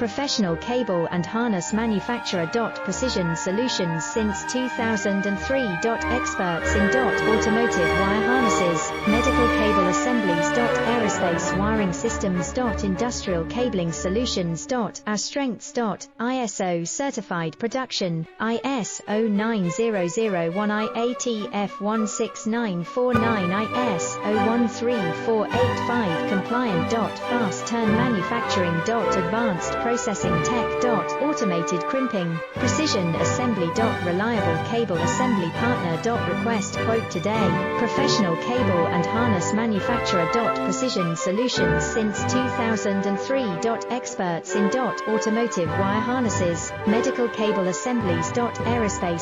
Professional cable and harness manufacturer. Precision solutions since 2003. Experts in automotive wire harnesses, medical cable assemblies. Aerospace wiring systems. Industrial cabling solutions. Our strengths. ISO certified production, ISO 9001 IATF 16949 ISO 13485 compliant. Fast turn manufacturing. Advanced processing tech. Automated crimping, precision assembly. Reliable cable assembly partner. Request quote today. Professional cable and harness manufacturer. Precision solutions since 2003. Experts in automotive wire harnesses, medical cable assemblies. Aerospace